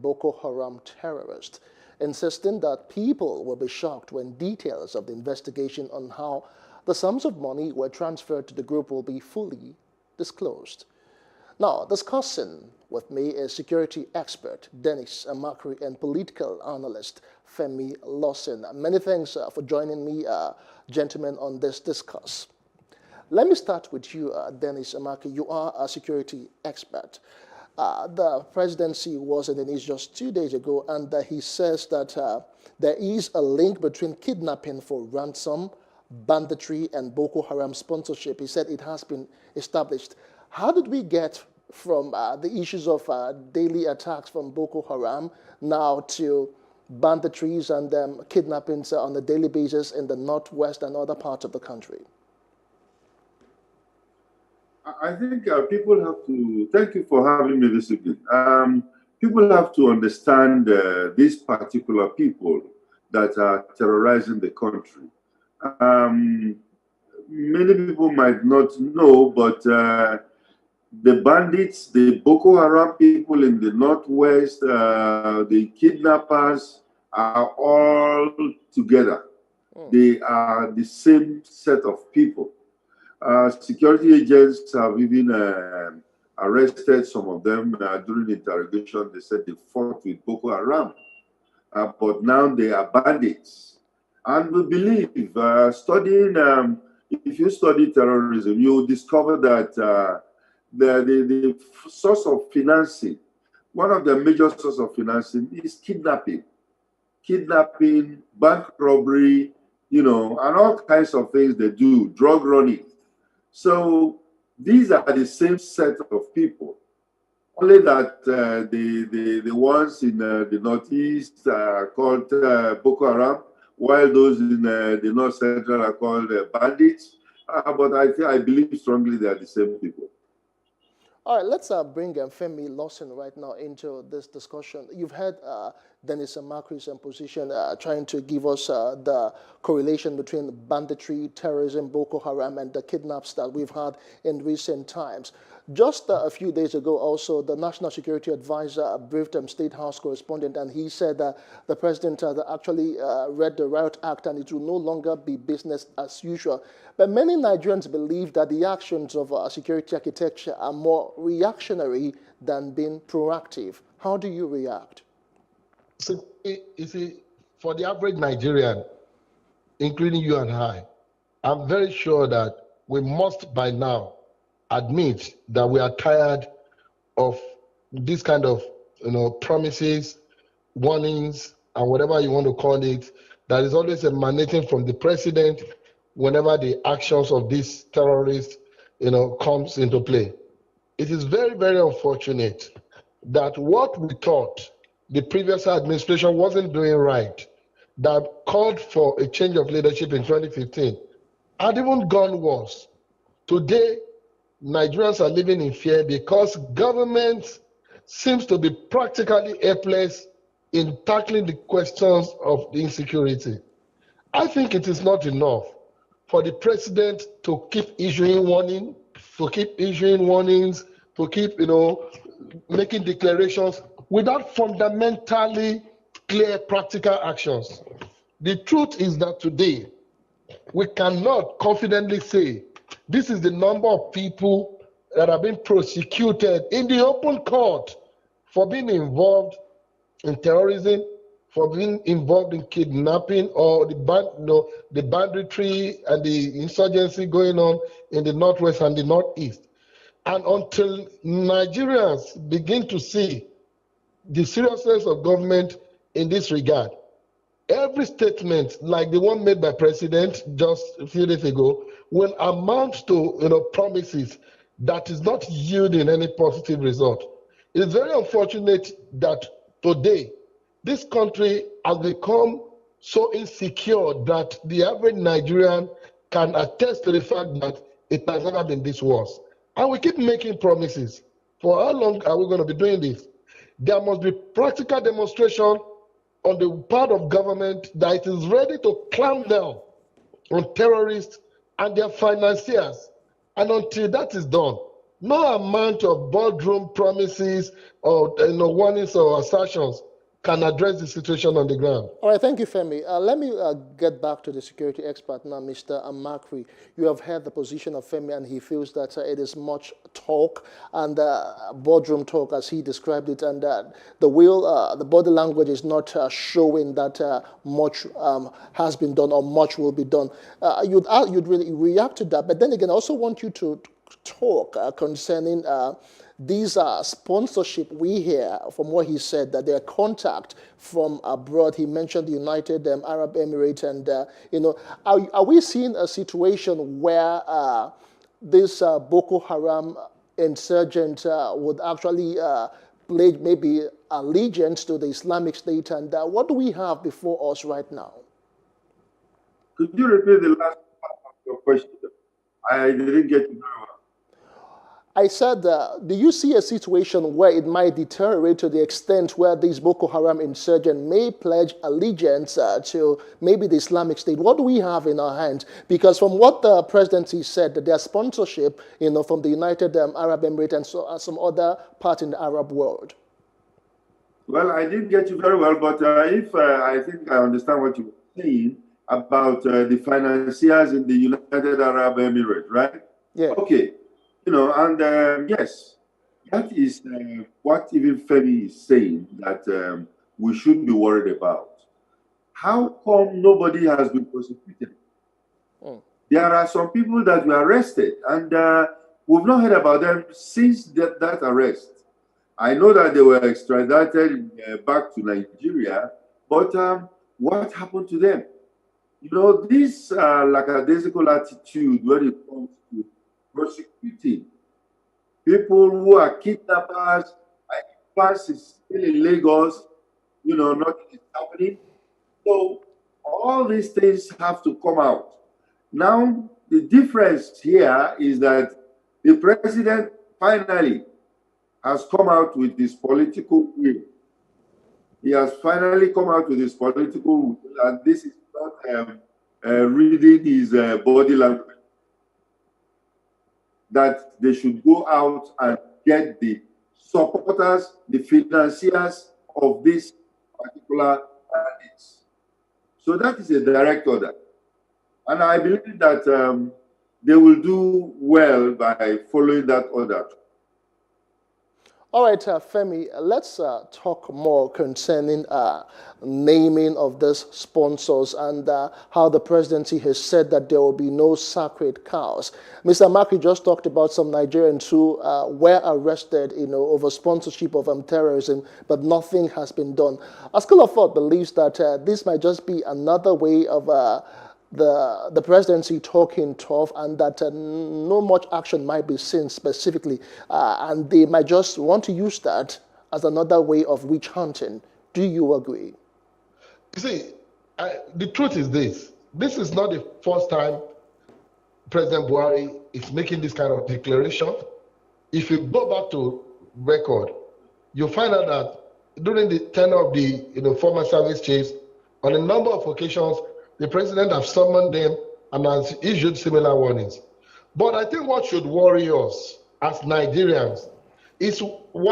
Boko Haram terrorists, insisting that people will be shocked when details of the investigation on how the sums of money were transferred to the group will be fully disclosed. Now, discussing with me is security expert Dennis Amakri and political analyst Femi Lawson. Many thanks for joining me, gentlemen, on this discuss. Let me start with you, Dennis Amakri. You are a security expert. The presidency was in the news just 2 days ago, and he says that there is a link between kidnapping for ransom, banditry, and Boko Haram sponsorship. He said it has been established. How did we get from the issues of daily attacks from Boko Haram now to banditries and kidnappings on a daily basis in the northwest and other parts of the country? I think people have to, thank you for having me this evening. People have to understand these particular people that are terrorizing the country. Many people might not know, but the bandits, the Boko Haram people in the northwest, the kidnappers are all together. They are the same set of people. Security agents have even arrested some of them during interrogation. They said they fought with Boko Haram, but now they are bandits. And we believe, studying, if you study terrorism, you discover that the source of financing, one of the major sources of financing is kidnapping. Kidnapping, bank robbery, and all kinds of things they do, drug running. So these are the same set of people, only that the ones in the northeast are called Boko Haram, while those in the north central are called bandits. But I believe strongly they are the same people. All right, let's bring Femi Lawson right now into this discussion. You've heard Dennis Amakri's position trying to give us the correlation between banditry, terrorism, Boko Haram, and the kidnaps that we've had in recent times. Just a few days ago also, the National Security Advisor briefed State House correspondent, and he said that the president had actually read the Riot Act and it will no longer be business as usual. But many Nigerians believe that the actions of security architecture are more reactionary than being proactive. How do you react? You see, for the average Nigerian, including you and I, I'm very sure that we must by now admit that we are tired of this kind of promises, warnings, and whatever you want to call it, that is always emanating from the president whenever the actions of these terrorists comes into play. It is very, very unfortunate that what we thought the previous administration wasn't doing right, that called for a change of leadership in 2015, had even gone worse. Today, Nigerians are living in fear because government seems to be practically helpless in tackling the questions of the insecurity. I think it is not enough for the president to keep issuing warnings, to keep making declarations without fundamentally clear practical actions. The truth is that today, we cannot confidently say this is the number of people that have been prosecuted in the open court for being involved in terrorism, for being involved in kidnapping or the banditry and the insurgency going on in the northwest and the northeast. And until Nigerians begin to see the seriousness of government in this regard, every statement like the one made by President just a few days ago will amount to promises that is not yielding any positive result. It is very unfortunate that today this country has become so insecure that the average Nigerian can attest to the fact that it has never been this worse. And we keep making promises. For how long are we going to be doing this? There must be practical demonstration on the part of government that it is ready to clamp down on terrorists and their financiers. And until that is done, No amount of boardroom promises or warnings or assertions can address the situation on the ground. All right, thank you, Femi. Let me get back to the security expert now, Mr. Amakri. You have heard the position of Femi, and he feels that it is much talk and boardroom talk, as he described it, and the body language is not showing that much has been done or much will be done. You'd really react to that, but then again, I also want you to talk concerning these sponsorship. We hear from what he said that there are contact from abroad. He mentioned the United Arab Emirates, and are we seeing a situation where this Boko Haram insurgent would actually pledge maybe allegiance to the Islamic State, and what do we have before us right now? Could you repeat the last part of your question? I didn't get it very well. I said, do you see a situation where it might deteriorate to the extent where this Boko Haram insurgent may pledge allegiance to maybe the Islamic State? What do we have in our hands? Because from what the presidency said, that their sponsorship, from the United Arab Emirates and some other part in the Arab world. Well, I didn't get you very well, but if I think I understand what you're saying about the financiers in the United Arab Emirates, right? Yeah. Okay. And yes, that is what even Femi is saying, that we should be worried about. How come nobody has been prosecuted? There are some people that were arrested, and we've not heard about them since that arrest. I know that they were extradited back to Nigeria, but what happened to them? This lackadaisical attitude when it comes to prosecuting people who are kidnappers, is still in Lagos, nothing is happening. So all these things have to come out. Now, the difference here is that the president finally has come out with this political will. He has finally come out with his political will, and this is not reading his body language. That they should go out and get the supporters, the financiers of this particular candidates. So that is a direct order. And I believe that they will do well by following that order. All right, Femi, let's talk more concerning naming of these sponsors and how the presidency has said that there will be no sacred cows. Mr. Maki just talked about some Nigerians who were arrested, over sponsorship of terrorism, but nothing has been done. A school of thought believes that this might just be another way of the presidency talking tough, and that no much action might be seen specifically, and they might just want to use that as another way of witch hunting. Do you agree? You see, the truth is this. This is not the first time President Buhari is making this kind of declaration. If you go back to record, you'll find out that during the tenure of the former service chiefs, on a number of occasions, the president has summoned them and has issued similar warnings. But I think what should worry us as Nigerians is why